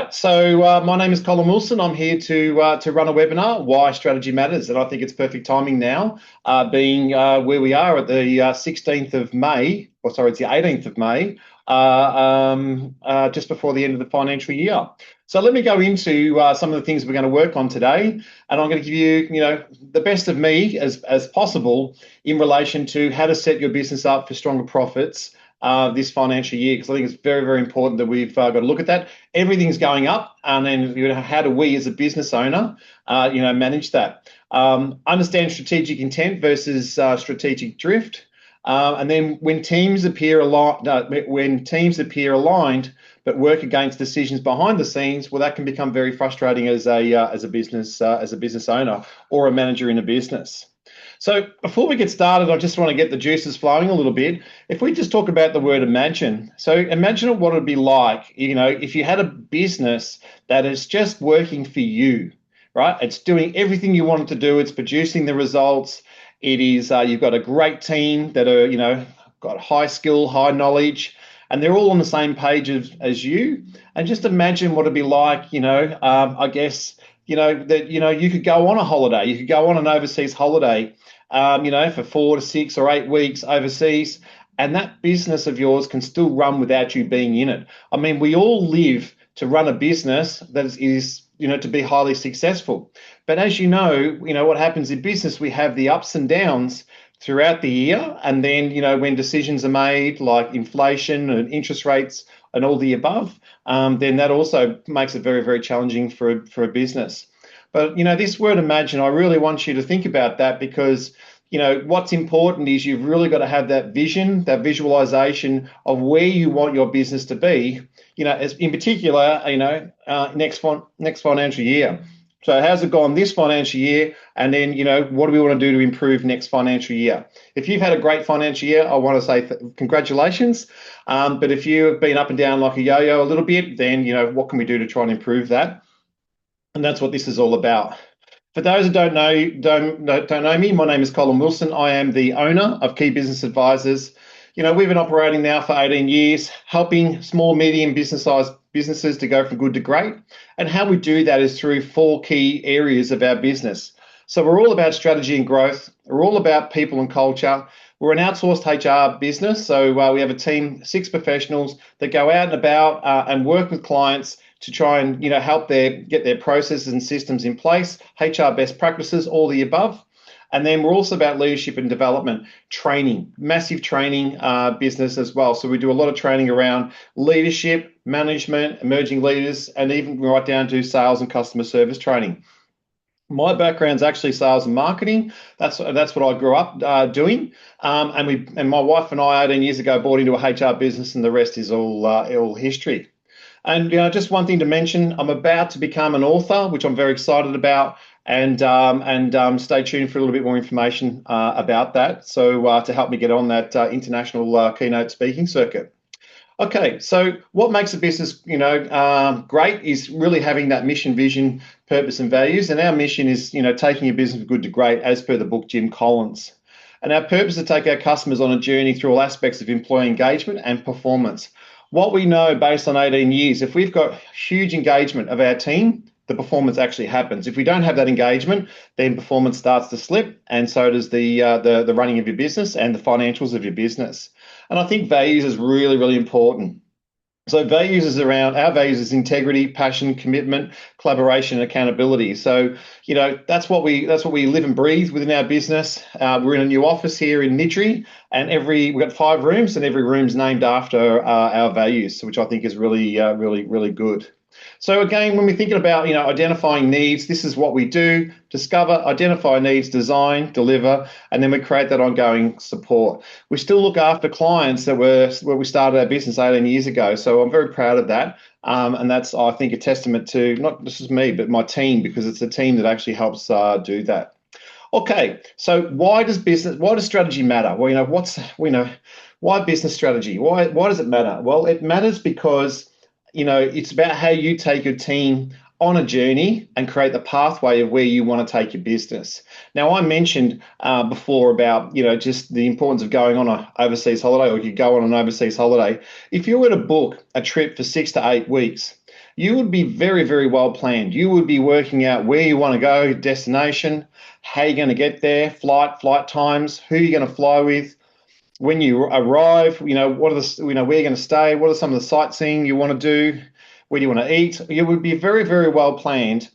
My name is Colin Wilson. I'm here to run a webinar, Why Strategy Matters, and I think it's perfect timing now, being where we are at the 16th of May, or sorry, it's the 18th of May, just before the end of the financial year. So let me go into some of the things we're going to work on today, and I'm going to give you, the best of me as possible in relation to how to set your business up for stronger profits this financial year, because I think it's very, very important that we've got to look at that. Everything's going up, and then how do we as a business owner, manage that? Understand strategic intent versus strategic drift, and then when teams appear aligned, but work against decisions behind the scenes, well, that can become very frustrating as a business owner or a manager in a business. So before we get started, I just want to get the juices flowing a little bit. If we just talk about the word imagine. So imagine what it would be like, if you had a business that is just working for you, right? It's doing everything you want it to do. It's producing the results. It is, you've got a great team that are, got high skill, high knowledge, and they're all on the same page as you. And just imagine what it'd be like, I guess, that, you could go on a holiday. You could go on an overseas holiday, for 4 to 6 or 8 weeks overseas, and that business of yours can still run without you being in it. I mean, we all live to run a business that is to be highly successful. But as you know, what happens in business, we have the ups and downs throughout the year. And then, when decisions are made like inflation and interest rates and all the above, then that also makes it very, very challenging for a business. But, this word imagine, I really want you to think about that, because, what's important is you've really got to have that vision, that visualization of where you want your business to be, as in particular, next financial year. So how's it gone this financial year? And then, what do we want to do to improve next financial year? If you've had a great financial year, I want to say congratulations. But if you've been up and down like a yo-yo a little bit, then, what can we do to try and improve that? And that's what this is all about. For those who don't know me, my name is Colin Wilson. I am the owner of Key Business Advisors. We've been operating now for 18 years, helping small, medium business-sized businesses to go from good to great. And how we do that is through 4 key areas of our business. So we're all about strategy and growth. We're all about people and culture. We're an outsourced HR business. So we have a team, 6 professionals that go out and about and work with clients to try and help get their processes and systems in place, HR best practices, all the above. And then we're also about leadership and development, training, massive training business as well. So we do a lot of training around leadership, management, emerging leaders, and even right down to sales and customer service training. My background's actually sales and marketing. That's what I grew up doing. And my wife and I 18 years ago bought into a HR business, and the rest is all history. And just one thing to mention, I'm about to become an author, which I'm very excited about, and stay tuned for a little bit more information about that. So to help me get on that international keynote speaking circuit. Okay, so what makes a business, great is really having that mission, vision, purpose, and values. And our mission is, taking your business from good to great, as per the book Jim Collins. And our purpose is to take our customers on a journey through all aspects of employee engagement and performance. What we know based on 18 years, if we've got huge engagement of our team, the performance actually happens. If we don't have that engagement, then performance starts to slip, and so does the running of your business and the financials of your business. And I think values is really, really important. So values is around, our values is integrity, passion, commitment, collaboration, and accountability. So, that's what we live and breathe within our business. We're in a new office here in Midri, and we've got 5 rooms, and every room's named after our values, which I think is really, really, really good. So again, when we're thinking about, identifying needs, this is what we do: discover, identify needs, design, deliver, and then we create that ongoing support. We still look after clients that were where we started our business 18 years ago. So I'm very proud of that. And that's, I think, a testament to not just me, but my team, because it's a team that actually helps do that. Okay, so why does strategy matter? Well, why business strategy? Why does it matter? Well, it matters because it's about how you take your team on a journey and create the pathway of where you want to take your business. Now, I mentioned before about, just the importance of going on an overseas holiday, or you go on an overseas holiday. If you were to book a trip for 6 to 8 weeks, you would be very, very well planned. You would be working out where you want to go, destination, how you're going to get there, flight times, who you're going to fly with. When you arrive, what are where you're going to stay, what are some of the sightseeing you want to do, where do you want to eat. You would be very, very well planned,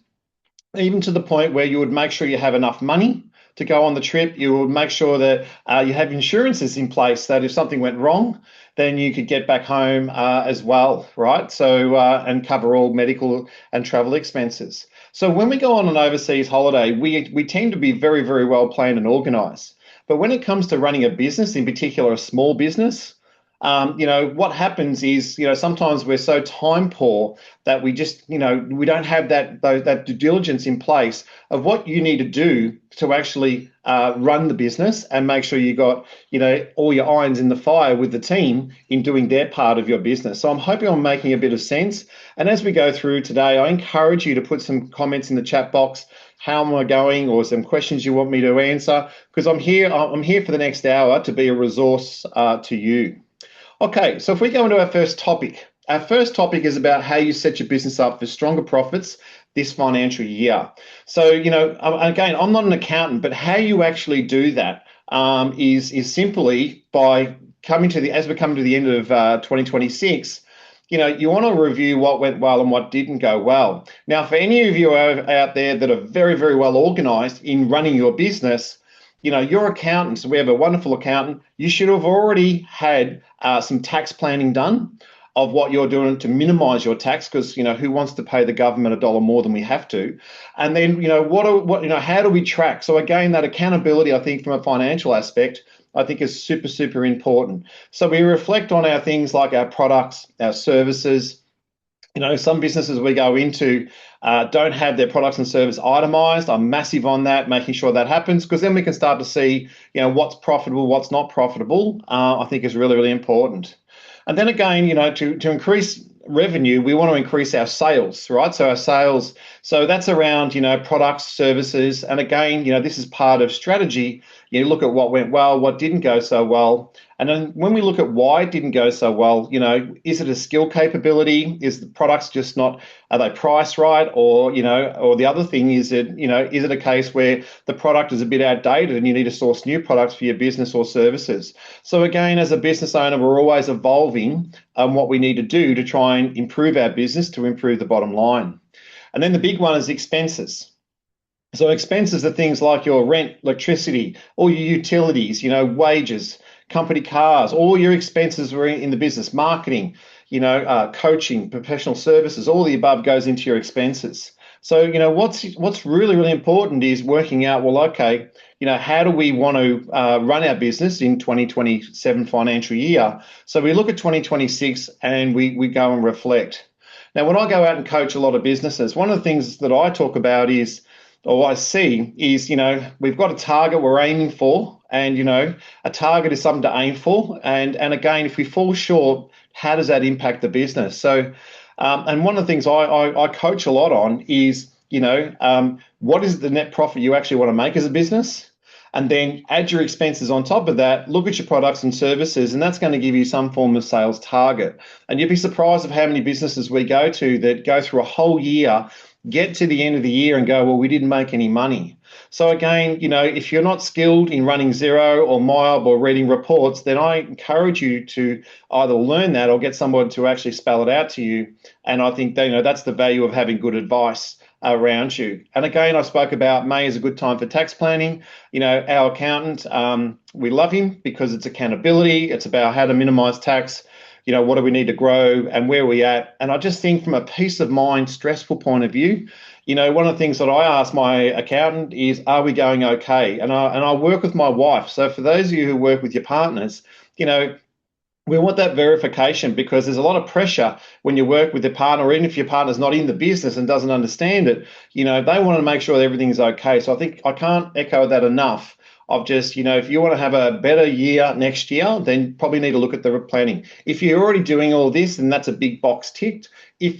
even to the point where you would make sure you have enough money to go on the trip. You would make sure that you have insurances in place that if something went wrong, then you could get back home as well, right? So, and cover all medical and travel expenses. So when we go on an overseas holiday, we tend to be very, very well planned and organised. But when it comes to running a business, in particular a small business, what happens is, sometimes we're so time poor that we just, we don't have that due diligence in place of what you need to do to actually run the business and make sure you got, all your irons in the fire with the team in doing their part of your business. So I'm hoping I'm making a bit of sense. And as we go through today, I encourage you to put some comments in the chat box. How am I going, or some questions you want me to answer? Because I'm here for the next hour to be a resource to you. Okay, so if we go into our first topic is about how you set your business up for stronger profits this financial year. So, again, I'm not an accountant, but how you actually do that is simply by as we're coming to the end of 2026, you want to review what went well and what didn't go well. Now, for any of you out there that are very, very well organized in running your business, your accountants, we have a wonderful accountant, you should have already had some tax planning done of what you're doing to minimize your tax, because, who wants to pay the government $1 more than we have to? And then, how do we track? So again, that accountability, I think, from a financial aspect, I think is super, super important. So we reflect on our things like our products, our services. Some businesses we go into don't have their products and service itemized. I'm massive on that, making sure that happens, because then we can start to see, what's profitable, what's not profitable, I think is really, really important. And then again, to increase revenue, we want to increase our sales, right? So our sales, so that's around, products, services. And again, this is part of strategy. You look at what went well, what didn't go so well. And then when we look at why it didn't go so well, is it a skill capability? Is the products just not, are they priced right? Or, or the other thing is is it a case where the product is a bit outdated and you need to source new products for your business or services? So again, as a business owner, we're always evolving what we need to do to try and improve our business, to improve the bottom line. And then the big one is expenses. So expenses are things like your rent, electricity, all your utilities, wages, company cars, all your expenses were in the business, marketing, coaching, professional services, all the above goes into your expenses. So, what's really, really important is working out, well, okay, how do we want to run our business in 2027 financial year? So we look at 2026 and we go and reflect. Now, when I go out and coach a lot of businesses, one of the things that I talk about is, or I see is, we've got a target we're aiming for, and, a target is something to aim for. And again, if we fall short, how does that impact the business? So, and one of the things I coach a lot on is, what is the net profit you actually want to make as a business? And then add your expenses on top of that, look at your products and services, and that's going to give you some form of sales target. And you'd be surprised of how many businesses we go to that go through a whole year, get to the end of the year and go, well, we didn't make any money. So again, if you're not skilled in running Xero or MYOB or reading reports, then I encourage you to either learn that or get someone to actually spell it out to you. And I think that, that's the value of having good advice around you. And again, I spoke about May is a good time for tax planning. Our accountant, we love him because it's accountability. It's about how to minimize tax. What do we need to grow and where are we at? And I just think from a peace of mind, stressful point of view, one of the things that I ask my accountant is, are we going okay? And I work with my wife. So for those of you who work with your partners, we want that verification, because there's a lot of pressure when you work with your partner, or even if your partner's not in the business and doesn't understand it, they want to make sure that everything's okay. So I think I can't echo that enough of just, if you want to have a better year next year, then probably need to look at the planning. If you're already doing all this, then that's a big box ticked. If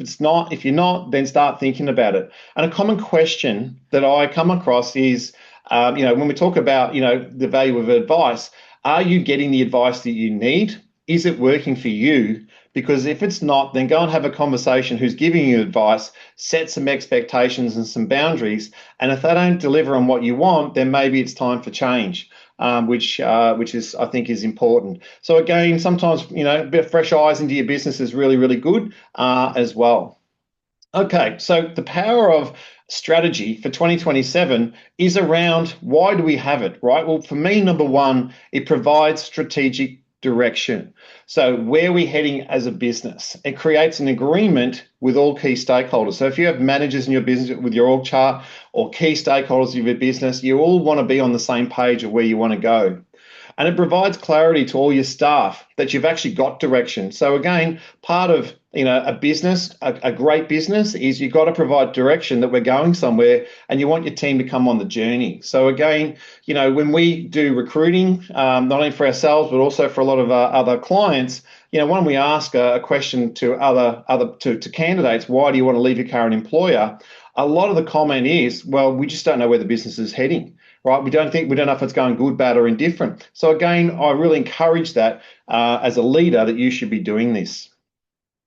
you're not, then start thinking about it. And a common question that I come across is, when we talk about, the value of advice, are you getting the advice that you need? Is it working for you? Because if it's not, then go and have a conversation who's giving you advice, set some expectations and some boundaries. And if they don't deliver on what you want, then maybe it's time for change, which is, I think, is important. So again, sometimes, a bit of fresh eyes into your business is really, really good as well. Okay, so the power of strategy for 2027 is around why do we have it, right? Well, for me, number one, it provides strategic direction. So where are we heading as a business? It creates an agreement with all key stakeholders. So if you have managers in your business with your org chart or key stakeholders of your business, you all want to be on the same page of where you want to go. And it provides clarity to all your staff that you've actually got direction. So again, part of a business, a great business, is you've got to provide direction that we're going somewhere, and you want your team to come on the journey. So again, when we do recruiting, not only for ourselves but also for a lot of our other clients, when we ask a question to to candidates, why do you want to leave your current employer? A lot of the comment is, well, we just don't know where the business is heading. Right, we don't know if it's going good, bad, or indifferent. So again, I really encourage that as a leader that you should be doing this.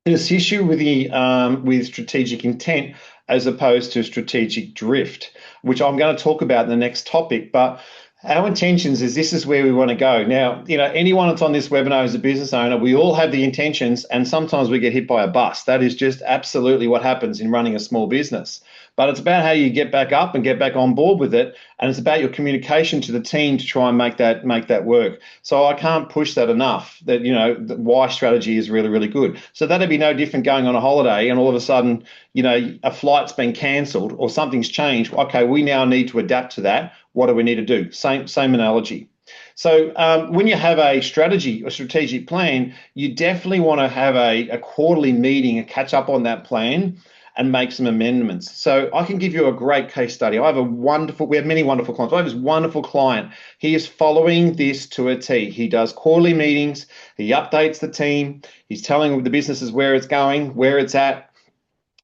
It assists you with strategic intent as opposed to strategic drift, which I'm going to talk about in the next topic. But our intentions is this is where we want to go. Now, anyone that's on this webinar as a business owner, we all have the intentions, and sometimes we get hit by a bus. That is just absolutely what happens in running a small business. But it's about how you get back up and get back on board with it, and it's about your communication to the team to try and make that work. So I can't push that enough. That why strategy is really, really good. So that'd be no different going on a holiday, and all of a sudden, a flight's been cancelled or something's changed. Okay, we now need to adapt to that. What do we need to do? Same analogy. So when you have a strategy or strategic plan, you definitely want to have a quarterly meeting and catch up on that plan and make some amendments. So I can give you a great case study. We have many wonderful clients. I have this wonderful client. He is following this to a T. He does quarterly meetings. He updates the team. He's telling the businesses where it's going, where it's at.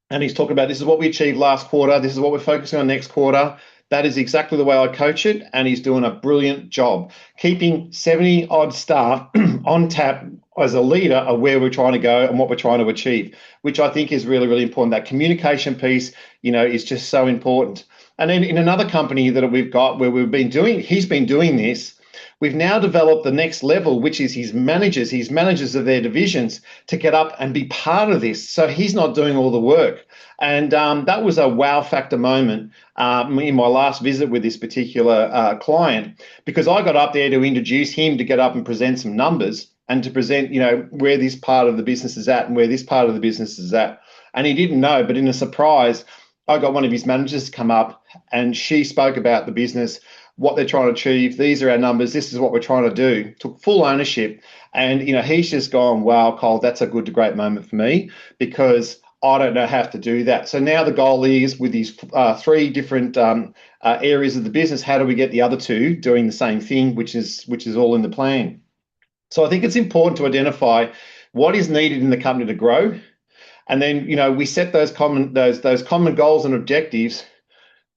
And he's talking about, this is what we achieved last quarter. This is what we're focusing on next quarter. That is exactly the way I coach it, and he's doing a brilliant job keeping 70 odd staff on tap as a leader of where we're trying to go and what we're trying to achieve, which I think is really, really important. That communication piece, is just so important. And then in another company that we've got where he's been doing this, we've now developed the next level, which is his managers of their divisions to get up and be part of this. So he's not doing all the work. And that was a wow factor moment in my last visit with this particular client, because I got up there to introduce him to get up and present some numbers and to present, where this part of the business is at and where this part of the business is at. And he didn't know, but in a surprise, I got one of his managers to come up, and she spoke about the business, what they're trying to achieve. These are our numbers. This is what we're trying to do. Took full ownership. And, he's just gone, wow, Cole, that's a good to great moment for me, because I don't know how to do that. So now the goal is, with these three different areas of the business, how do we get the other two doing the same thing, which is all in the plan. So I think it's important to identify what is needed in the company to grow. And then, we set those common goals and objectives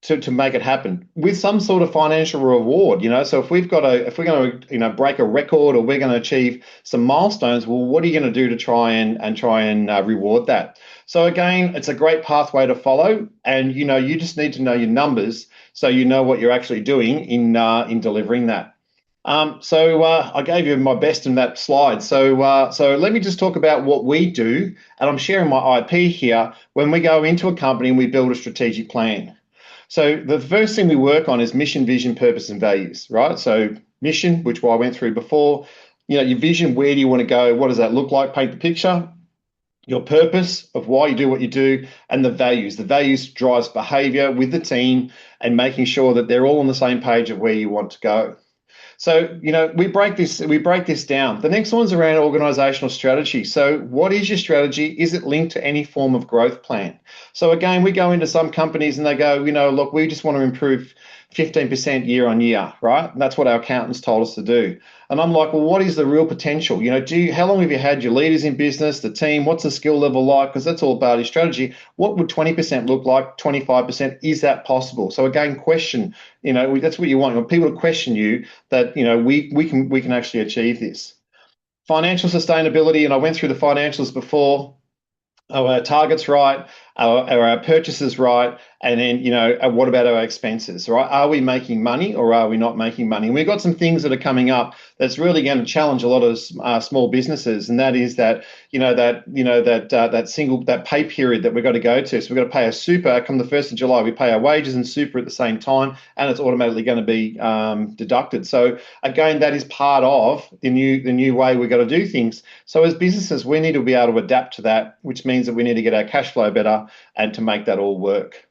to make it happen with some sort of financial reward. So if we're going to break a record, or we're going to achieve some milestones, well, what are you going to do to try and reward that? So again, it's a great pathway to follow, and you just need to know your numbers so you know what you're actually doing in delivering that. So I gave you my best in that slide. So let me just talk about what we do, and I'm sharing my IP here. When we go into a company and we build a strategic plan, so the first thing we work on is mission, vision, purpose, and values, right? So mission, which I went through before, your vision, where do you want to go? What does that look like? Paint the picture. Your purpose of why you do what you do, and the values. The values drives behavior with the team and making sure that they're all on the same page of where you want to go. So, we break this down. The next one's around organizational strategy. So what is your strategy? Is it linked to any form of growth plan? So again, we go into some companies and they go, look, we just want to improve 15% year on year, right? And that's what our accountants told us to do. And I'm like, well, what is the real potential? How long have you had your leaders in business, the team? What's the skill level like? Because that's all about your strategy. What would 20% look like? 25%? Is that possible? So again, question, that's what you want. You want people to question you that, we can actually achieve this. Financial sustainability, and I went through the financials before. Are our targets right? Are our purchases right? And then, what about our expenses, right? Are we making money or are we not making money? And we've got some things that are coming up that's really going to challenge a lot of small businesses, and that is that, that pay period that we've got to go to. So we've got to pay our super come the 1st of July. We pay our wages and super at the same time, and it's automatically going to be deducted. So again, that is part of the new way we've got to do things. So as businesses, we need to be able to adapt to that, which means that we need to get our cash flow better and to make that all work.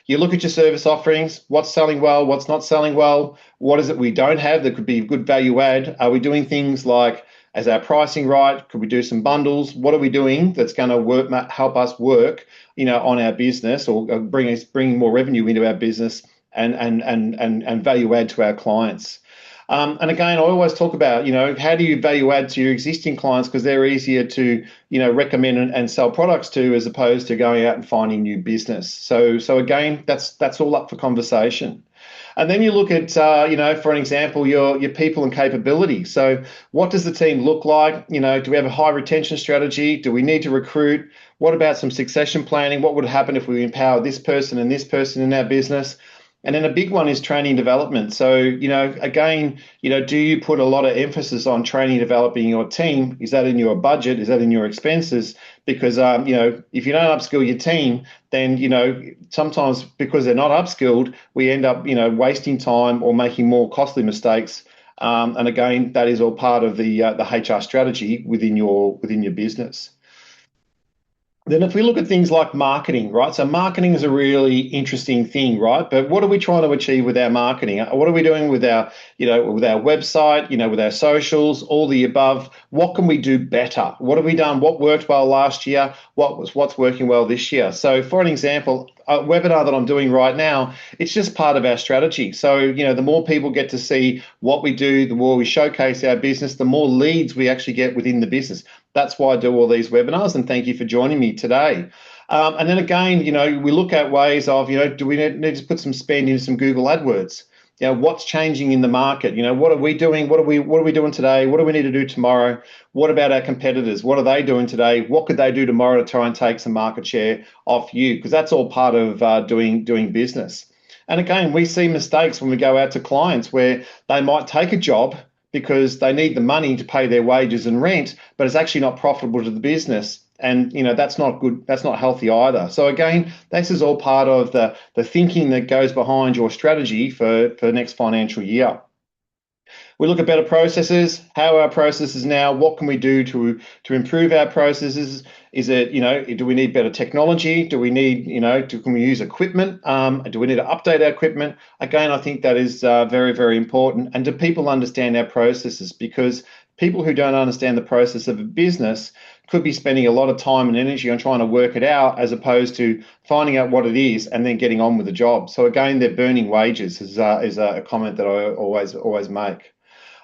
You look at your service offerings, what's selling well, what's not selling well, what is it we don't have that could be good value add? Are we doing things like, is our pricing right? Could we do some bundles? What are we doing that's going to help us work, on our business, or bring more revenue into our business and value add to our clients? And again, I always talk about, how do you value add to your existing clients, because they're easier to, recommend and sell products to, as opposed to going out and finding new business. So again, that's all up for conversation. And then you look at, for an example, your people and capability. So what does the team look like? Do we have a high retention strategy? Do we need to recruit? What about some succession planning? What would happen if we empower this person and this person in our business? And then a big one is training development. So, again, do you put a lot of emphasis on training, developing your team? Is that in your budget? Is that in your expenses? Because, if you don't upskill your team, then, sometimes because they're not upskilled, we end up, wasting time or making more costly mistakes. And again, that is all part of the HR strategy within your business. Then if we look at things like marketing, right? So marketing is a really interesting thing, right? But what are we trying to achieve with our marketing? What are we doing with our, with our website, with our socials, all the above? What can we do better? What have we done? What worked well last year? What's working well this year? So for an example, a webinar that I'm doing right now, it's just part of our strategy. So, the more people get to see what we do, the more we showcase our business, the more leads we actually get within the business. That's why I do all these webinars, and thank you for joining me today. And then again, we look at ways of, do we need to put some spend into some Google AdWords? What's changing in the market? What are we doing? What are we doing today? What do we need to do tomorrow? What about our competitors? What are they doing today? What could they do tomorrow to try and take some market share off you? Because that's all part of doing business. And again, we see mistakes when we go out to clients where they might take a job because they need the money to pay their wages and rent, but it's actually not profitable to the business. And, that's not good. That's not healthy either. So again, this is all part of the thinking that goes behind your strategy for the next financial year. We look at better processes. How are our processes now? What can we do to improve our processes? Is it, do we need better technology? Do we need, can we use equipment? Do we need to update our equipment? Again, I think that is very, very important. And do people understand our processes? Because people who don't understand the process of a business could be spending a lot of time and energy on trying to work it out, as opposed to finding out what it is and then getting on with the job. So again, they're burning wages is a comment that I always make.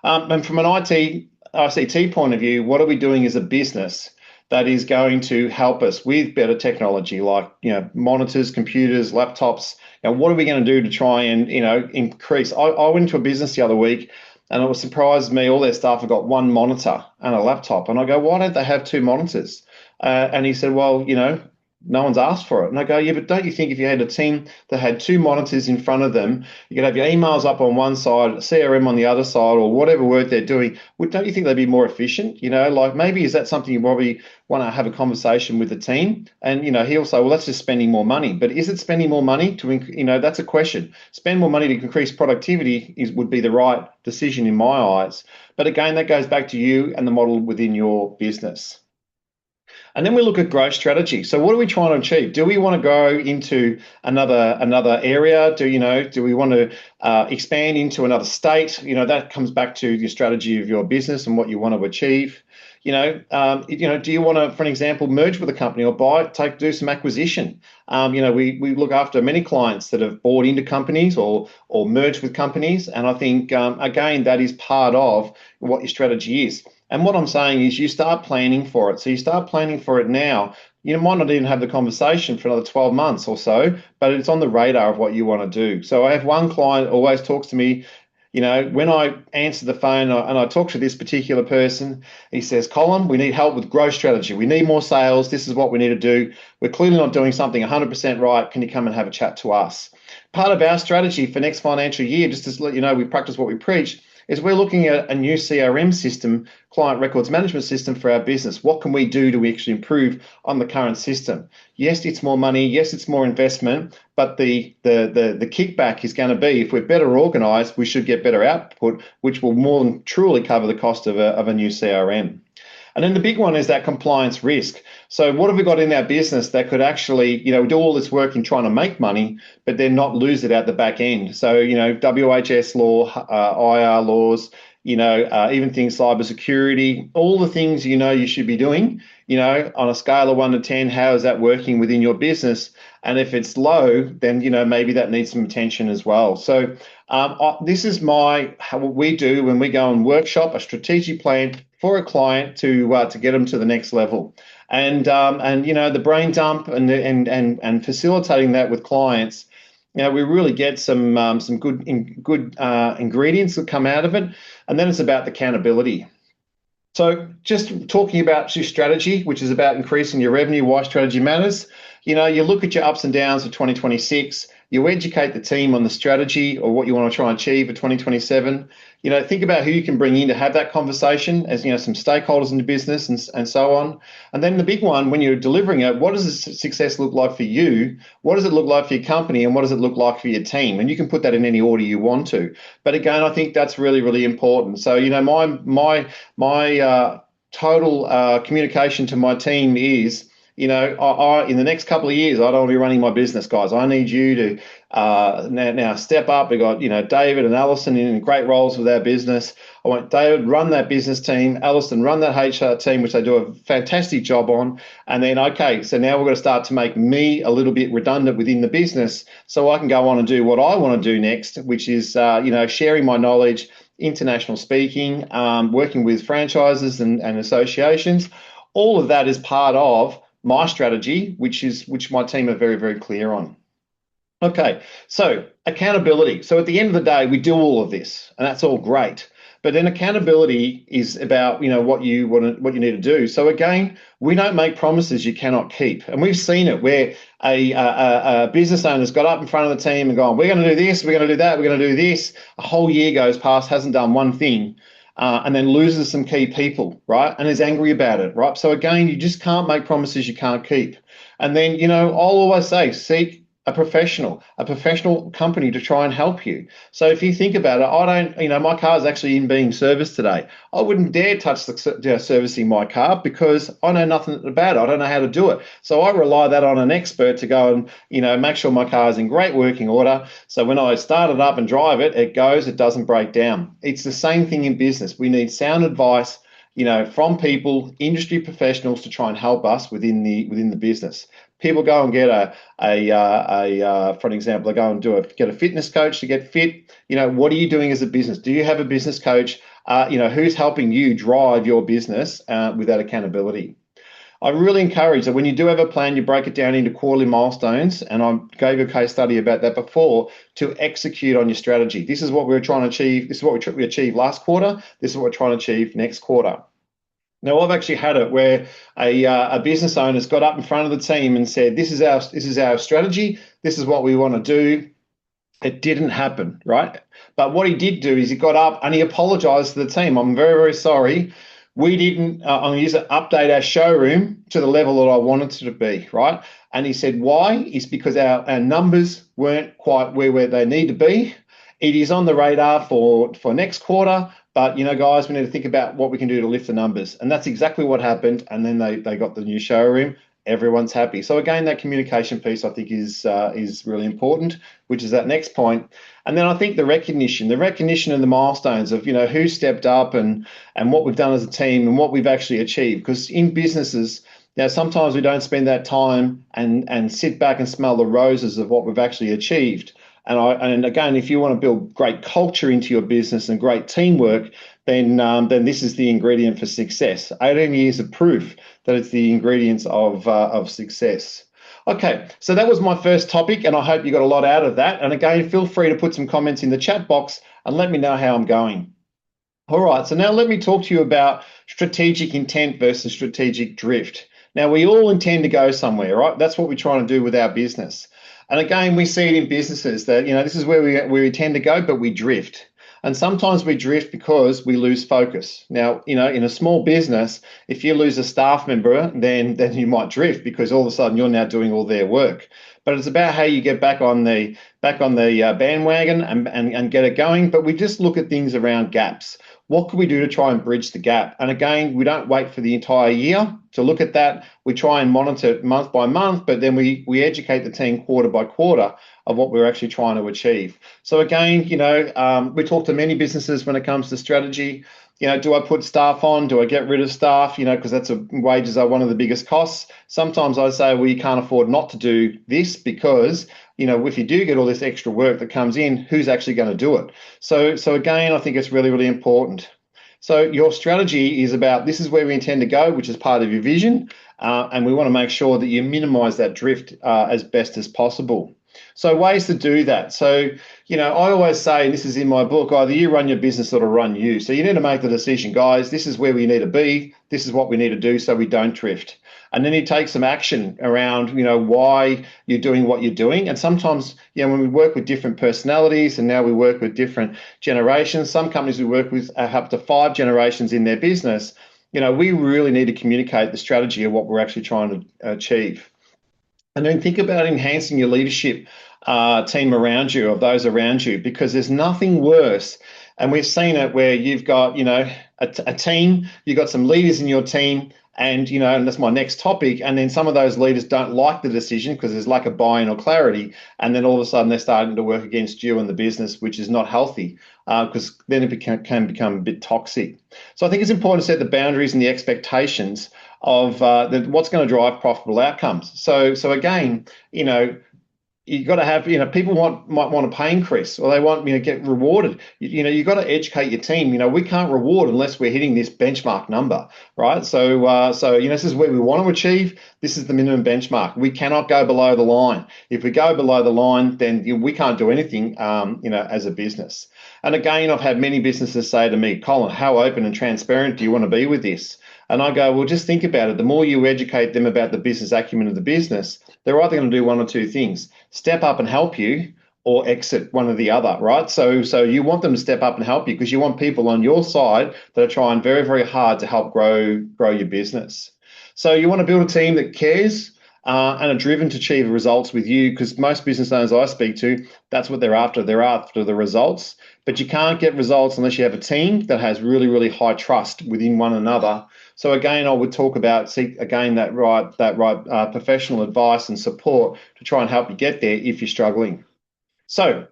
And from an ICT point of view, what are we doing as a business that is going to help us with better technology, like, monitors, computers, laptops? What are we going to do to try and, increase? I went to a business the other week, and it was surprised me, all their staff have got one monitor and a laptop. And I go, why don't they have two monitors? And he said, well, no one's asked for it. And I go, yeah, but don't you think if you had a team that had two monitors in front of them, you could have your emails up on one side, CRM on the other side, or whatever work they're doing, don't you think they'd be more efficient? Like, maybe is that something you probably want to have a conversation with the team? And, he'll say, well, that's just spending more money. But is it spending more money to, that's a question. Spend more money to increase productivity would be the right decision in my eyes. But again, that goes back to you and the model within your business. And then we look at growth strategy. So what are we trying to achieve? Do we want to go into another area? Do we want to expand into another state? That comes back to your strategy of your business and what you want to achieve. Do you want to, for an example, merge with a company or do some acquisition? We look after many clients that have bought into companies or merged with companies. And I think, again, that is part of what your strategy is. And what I'm saying is you start planning for it. So you start planning for it now. You might not even have the conversation for another 12 months or so, but it's on the radar of what you want to do. So I have one client always talks to me, When I answer the phone and I talk to this particular person, he says, Colin, we need help with growth strategy. We need more sales. This is what we need to do. We're clearly not doing something 100% right. Can you come and have a chat to us? Part of our strategy for next financial year, just to let you know, we practice what we preach, is we're looking at a new CRM system, client records management system for our business. What can we do to actually improve on the current system? Yes, it's more money. Yes, it's more investment. But the kickback is going to be, if we're better organized, we should get better output, which will more than truly cover the cost of a new CRM. And then the big one is that compliance risk. So what have we got in our business that could actually, do all this work in trying to make money, but then not lose it at the back end? So, WHS law, IR laws, even things cybersecurity, all the things you should be doing, on a scale of 1 to 10, how is that working within your business? And if it's low, then, maybe that needs some attention as well. So this is what we do when we go and workshop a strategic plan for a client to get them to the next level. And the brain dump and facilitating that with clients, we really get some good ingredients that come out of it. And then it's about the accountability. So just talking about your strategy, which is about increasing your revenue, why strategy matters. You look at your ups and downs for 2026. You educate the team on the strategy or what you want to try and achieve for 2027. Think about who you can bring in to have that conversation, as some stakeholders in the business and so on. And then the big one, when you're delivering it, what does success look like for you? What does it look like for your company? And what does it look like for your team? And you can put that in any order you want to. But again, I think that's really, really important. So, my total communication to my team is, I in the next couple of years, I don't want to be running my business, guys. I need you to now step up. We've got, David and Alison in great roles with our business. I want David run that business team, Alison run that HR team, which they do a fantastic job on. And then, okay, so now we're going to start to make me a little bit redundant within the business so I can go on and do what I want to do next, which is, sharing my knowledge, international speaking, working with franchises and associations. All of that is part of my strategy, which my team are very, very clear on. Okay, so accountability. So at the end of the day, we do all of this, and that's all great. But then accountability is about what you need to do. So again, we don't make promises you cannot keep, and we've seen it where a business owner's got up in front of the team and gone, "We're going to do this, we're going to do that, we're going to do this." A whole year goes past, hasn't done one thing. And then loses some key people, right? And is angry about it, right? So again, you just can't make promises you can't keep. And then, I'll always say, seek a professional company to try and help you. So if you think about it, I don't, my car is actually in being serviced today. I wouldn't dare touch the servicing my car because I know nothing about it. I don't know how to do it. So I rely that on an expert to go and, make sure my car is in great working order. So when I start it up and drive it, it doesn't break down. It's the same thing in business. We need sound advice, from people, industry professionals to try and help us within the business. People go and get for an example, they go and get a fitness coach to get fit. What are you doing as a business? Do you have a business coach? Who's helping you drive your business with that accountability? I really encourage that when you do have a plan, you break it down into quarterly milestones. And I gave a case study about that before, to execute on your strategy. This is what we're trying to achieve. This is what we achieved last quarter. This is what we're trying to achieve next quarter. Now, I've actually had it where a business owner's got up in front of the team and said, this is our strategy. This is what we want to do. It didn't happen, right? But what he did do is he got up and he apologized to the team. I'm very, very sorry. We didn't, I'm going to use it, update our showroom to the level that I wanted it to be, right? And he said, why? It's because our numbers weren't quite where they need to be. It is on the radar for next quarter, but, guys, we need to think about what we can do to lift the numbers. And that's exactly what happened. And then they got the new showroom. Everyone's happy. So again, that communication piece, I think, is really important, which is that next point. And then I think the recognition of the milestones of, who stepped up and what we've done as a team and what we've actually achieved. Because in businesses, sometimes we don't spend that time and sit back and smell the roses of what we've actually achieved. And again, if you want to build great culture into your business and great teamwork, then this is the ingredient for success. 18 years of proof that it's the ingredients of success. Okay, so that was my first topic, and I hope you got a lot out of that. And again, feel free to put some comments in the chat box and let me know how I'm going. All right, so now let me talk to you about strategic intent versus strategic drift. Now, we all intend to go somewhere, right? That's what we're trying to do with our business. And again, we see it in businesses that, this is where we tend to go, but we drift. And sometimes we drift because we lose focus. Now, in a small business, if you lose a staff member, then you might drift because all of a sudden you're now doing all their work. But it's about how you get back on the bandwagon and get it going. But we just look at things around gaps. What can we do to try and bridge the gap? And again, we don't wait for the entire year to look at that. We try and monitor it month by month, but then we educate the team quarter by quarter of what we're actually trying to achieve. So again, we talk to many businesses when it comes to strategy. Do I put staff on? Do I get rid of staff? Because wages are one of the biggest costs. Sometimes I say, well, you can't afford not to do this because, if you do get all this extra work that comes in, who's actually going to do it? So again, I think it's really, really important. So your strategy is about this is where we intend to go, which is part of your vision. And we want to make sure that you minimize that drift as best as possible. So ways to do that. So, I always say, and this is in my book, either you run your business or it'll run you. So you need to make the decision, guys, this is where we need to be. This is what we need to do so we don't drift. And then you take some action around, why you're doing what you're doing. And sometimes, when we work with different personalities and now we work with different generations, some companies we work with have up to 5 generations in their business. We really need to communicate the strategy of what we're actually trying to achieve. And then think about enhancing your leadership team around you, of those around you, because there's nothing worse. And we've seen it where you've got, a team, you've got some leaders in your team, and that's my next topic. And then some of those leaders don't like the decision because there's lack of buy-in or clarity. And then all of a sudden they're starting to work against you and the business, which is not healthy because then it can become a bit toxic. So I think it's important to set the boundaries and the expectations of what's going to drive profitable outcomes. So again, you've got to have, people might want a pay increase or they want, get rewarded. You've got to educate your team. We can't reward unless we're hitting this benchmark number, right? So this is where we want to achieve. This is the minimum benchmark. We cannot go below the line. If we go below the line, then we can't do anything, as a business. And again, I've had many businesses say to me, Colin, how open and transparent do you want to be with this? And I go, well, just think about it. The more you educate them about the business acumen of the business, they're either going to do one or two things: step up and help you, or exit, one or the other, right? So you want them to step up and help you because you want people on your side that are trying very, very hard to help grow your business. So you want to build a team that cares and are driven to achieve results with you, because most business owners I speak to, that's what they're after. They're after the results. But you can't get results unless you have a team that has really, really high trust within one another. So again, I would talk about that right professional advice and support to try and help you get there if you're struggling. So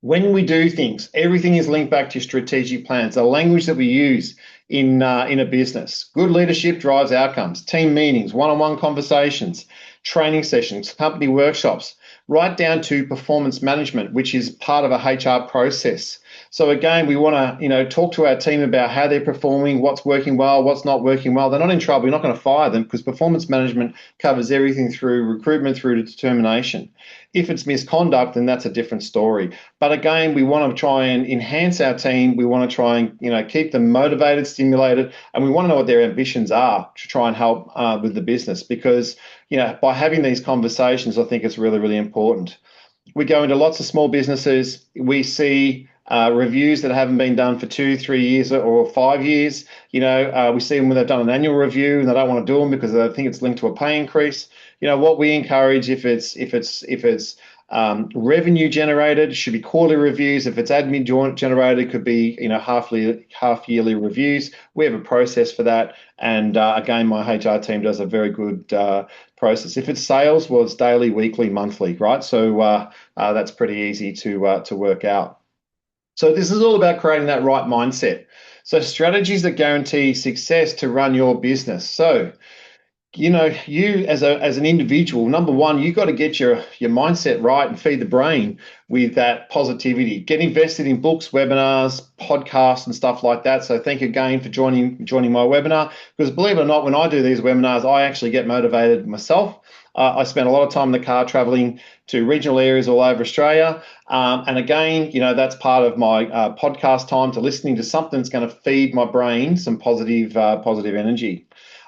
when we do things, everything is linked back to your strategic plans, the language that we use in a business. Good leadership drives outcomes, team meetings, one-on-one conversations, training sessions, company workshops, right down to performance management, which is part of a HR process. So again, we want to, talk to our team about how they're performing, what's working well, what's not working well. They're not in trouble. You're not going to fire them because performance management covers everything through recruitment through to determination. If it's misconduct, then that's a different story. But again, we want to try and enhance our team. We want to try and, keep them motivated, stimulated, and we want to know what their ambitions are to try and help with the business, because, by having these conversations, I think it's really, really important. We go into lots of small businesses. We see reviews that haven't been done for 2, 3 years or 5 years. We see them when they've done an annual review and they don't want to do them because they think it's linked to a pay increase. What we encourage, if it's revenue generated, it should be quarterly reviews. If it's admin generated, it could be half yearly reviews. We have a process for that, and again, my HR team does a very good process. If it's sales, well, it's daily, weekly, monthly, right? So that's pretty easy to work out. So this is all about creating that right mindset. So strategies that guarantee success to run your business. So, you as an individual, number one, you've got to get your mindset right and feed the brain with that positivity. Get invested in books, webinars, podcasts, and stuff like that. So thank you again for joining my webinar, because believe it or not, when I do these webinars, I actually get motivated myself. I spend a lot of time in the car traveling to regional areas all over Australia. And again, that's part of my podcast time, to listening to something that's going to feed my brain some positive energy.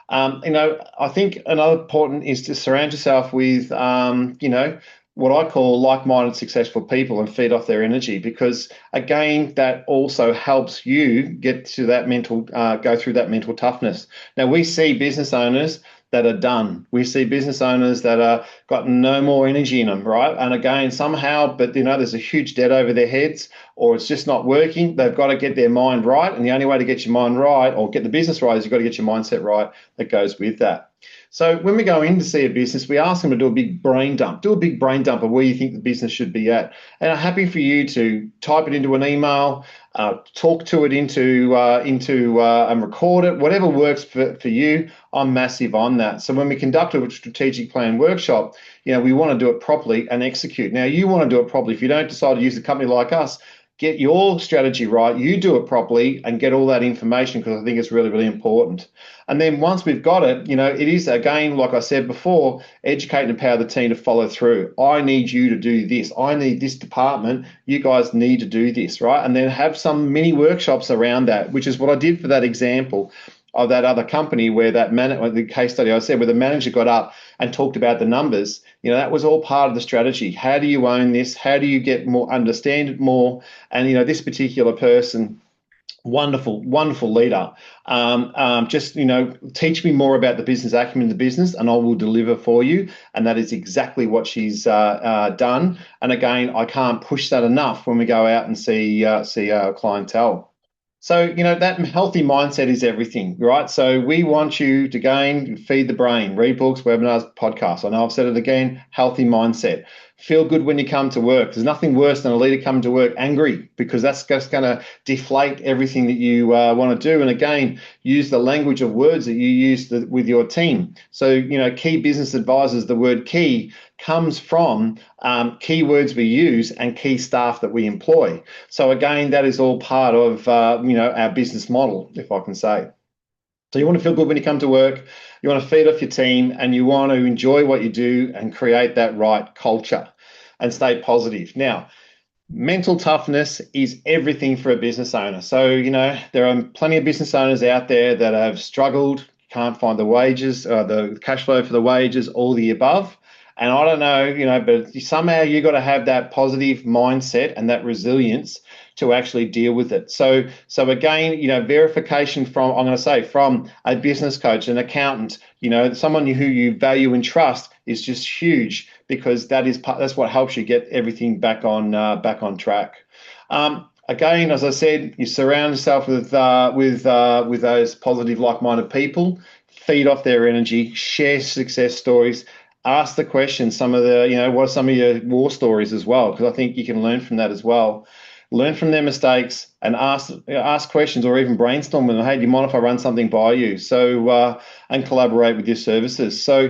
I think another important is to surround yourself with, what I call like-minded, successful people, and feed off their energy, because again, that also helps you get to that go through that mental toughness. Now, we see business owners that are done. We see business owners that are got no more energy in them, right? And again, somehow, but there's a huge debt over their heads, or it's just not working. They've got to get their mind right, and the only way to get your mind right, or get the business right, is you've got to get your mindset right that goes with that. So when we go in to see a business, we ask them to do a big brain dump. Do a big brain dump of where you think the business should be at. And I'm happy for you to type it into an email, talk to it into and record it, whatever works for you. I'm massive on that. So when we conduct a strategic plan workshop, we want to do it properly and execute. Now, you want to do it properly. If you don't decide to use a company like us, get your strategy right, you do it properly, and get all that information, because I think it's really, really important. And then once we've got it, it is, again, like I said before, educate and empower the team to follow through. I need you to do this. I need this department. You guys need to do this, right? And then have some mini workshops around that, which is what I did for that example of that other company, where the case study I said, where the manager got up and talked about the numbers. That was all part of the strategy. How do you own this? How do you get more, understand it more? And this particular person, wonderful leader, just teach me more about the business acumen of the business, and I will deliver for you. And that is exactly what she's done. And again, I can't push that enough when we go out and see our clientele. So, that healthy mindset is everything, right? So we want you to, again, feed the brain, read books, webinars, podcasts. I know I've said it again, healthy mindset. Feel good when you come to work. There's nothing worse than a leader coming to work angry, because that's just going to deflate everything that you want to do. And again, use the language of words that you use with your team. So, key business advisors, the word key comes from key words we use and key staff that we employ. So again, that is all part of our business model, if I can say. So you want to feel good when you come to work, you want to feed off your team, and you want to enjoy what you do and create that right culture and stay positive. Now, mental toughness is everything for a business owner. So, there are plenty of business owners out there that have struggled, can't find the wages, the cash flow for the wages, all the above. And I don't know, but somehow you got to have that positive mindset and that resilience to actually deal with it. So again, verification from a business coach, an accountant, someone who you value and trust, is just huge, because that's what helps you get everything back on track. Again, as I said, you surround yourself with those positive, like-minded people, feed off their energy, share success stories. Ask the question, what are some of your war stories as well? Because I think you can learn from that as well. Learn from their mistakes and ask questions, or even brainstorm with them. Hey, do you mind if I run something by you? So, and collaborate with your services. So,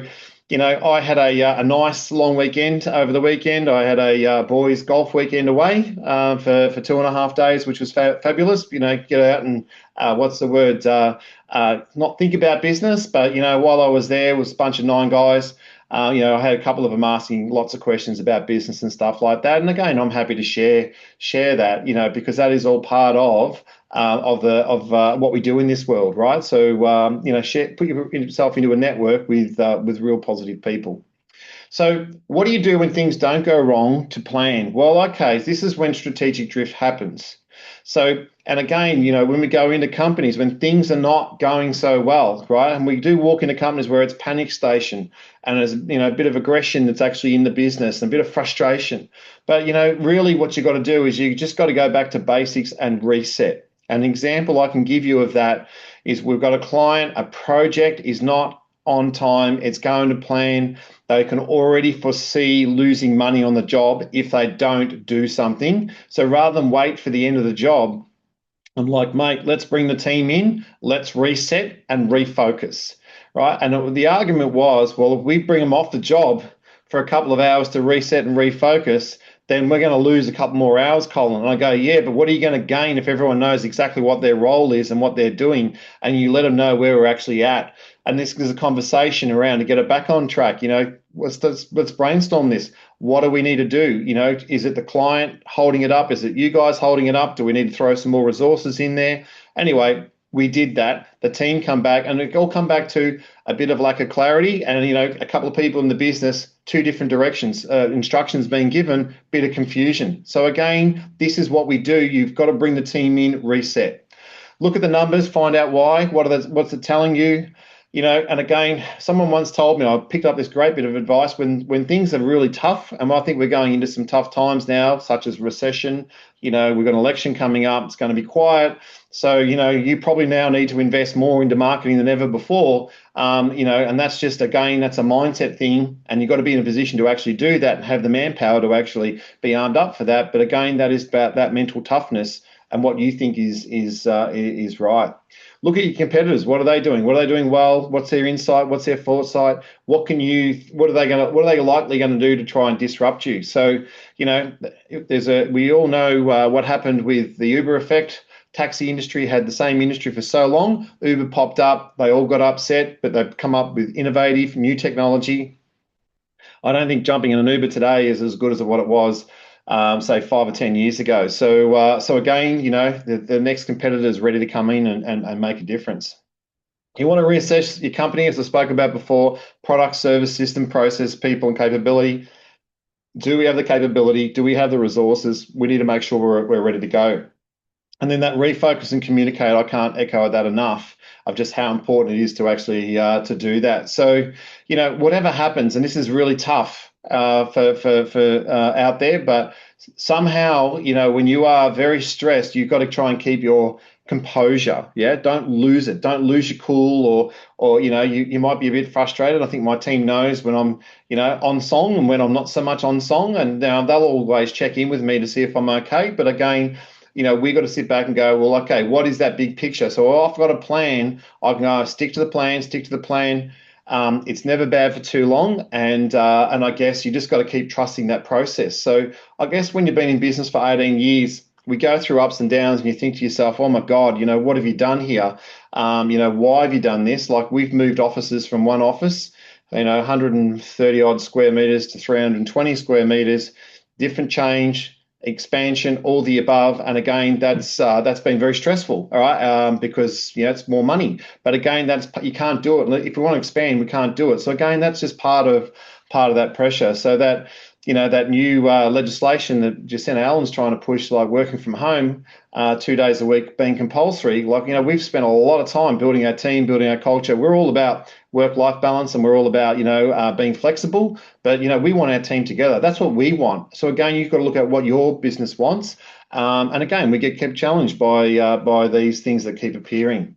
I had a nice long weekend over the weekend. I had a boys golf weekend away for 2.5 days, which was fabulous. Get out and not think about business, but while I was there, was a bunch of 9 guys. I had a couple of them asking lots of questions about business and stuff like that. And again, I'm happy to share that, because that is all part of what we do in this world, right? So, put yourself into a network with real positive people. So what do you do when things don't go wrong to plan? Well, okay, this is when strategic drift happens. So, and again, when we go into companies, when things are not going so well, right? And we do walk into companies where it's panic station, and there's, a bit of aggression that's actually in the business, and a bit of frustration. But, really what you got to do is you just got to go back to basics and reset. An example I can give you of that is, we've got a client, a project is not on time, it's going to plan. They can already foresee losing money on the job if they don't do something. So rather than wait for the end of the job, I'm like, mate, let's bring the team in, let's reset and refocus, right? And the argument was, well, if we bring them off the job for a couple of hours to reset and refocus, then we're going to lose a couple more hours, Colin. And I go, yeah, but what are you going to gain if everyone knows exactly what their role is and what they're doing, and you let them know where we're actually at? And this is a conversation around to get it back on track. let's brainstorm this. What do we need to do? Is it the client holding it up? Is it you guys holding it up? Do we need to throw some more resources in there? Anyway, we did that. The team come back, and it all come back to a bit of lack of clarity, and a couple of people in the business, two different directions, instructions being given, bit of confusion. So again, this is what we do. You've got to bring the team in, reset. Look at the numbers, find out why. What's it telling you? And again, someone once told me, I picked up this great bit of advice, when things are really tough, and I think we're going into some tough times now, such as recession. We've got an election coming up. It's going to be quiet. So, you probably now need to invest more into marketing than ever before. And that's just, again, that's a mindset thing. And you've got to be in a position to actually do that and have the manpower to actually be armed up for that. But again, that is about that mental toughness and what you think is right. Look at your competitors. What are they doing? What are they doing well? What's their insight? What's their foresight? What are they likely going to do to try and disrupt you? So, we all know what happened with the Uber effect. Taxi industry had the same industry for so long. Uber popped up. They all got upset, but they've come up with innovative new technology. I don't think jumping in an Uber today is as good as what it was, say 5 or 10 years ago. So again, the next competitor is ready to come in and make a difference. You want to reassess your company, as I spoke about before: product, service, system, process, people, and capability. Do we have the capability? Do we have the resources? We need to make sure we're ready to go. And then that refocus and communicate, I can't echo that enough, of just how important it is to actually to do that. So, whatever happens, and this is really tough for out there, but somehow, when you are very stressed, you've got to try and keep your composure. Yeah, don't lose it. Don't lose your cool, or you might be a bit frustrated. I think my team knows when I'm on song and when I'm not so much on song, and now they'll always check in with me to see if I'm okay. But again, we got to sit back and go, well, okay, what is that big picture? So I've got a plan. I can go stick to the plan. It's never bad for too long, and I guess you just got to keep trusting that process. So I guess when you've been in business for 18 years, we go through ups and downs, and you think to yourself, oh my God, what have you done here? Why have you done this? Like, we've moved offices from one office, 130 odd square meters to 320 square meters, different change, expansion, all the above. And again, that's been very stressful, all right, because it's more money. But again, you can't do it. If we want to expand, we can't do it. So again, that's just part of that pressure. So that that new legislation that Jacinta Allen's trying to push, like working from home 2 days a week being compulsory, we've spent a lot of time building our team, building our culture. We're all about work-life balance, and we're all about being flexible, but we want our team together. That's what we want. So again, you've got to look at what your business wants, and again, we get kept challenged by these things that keep appearing.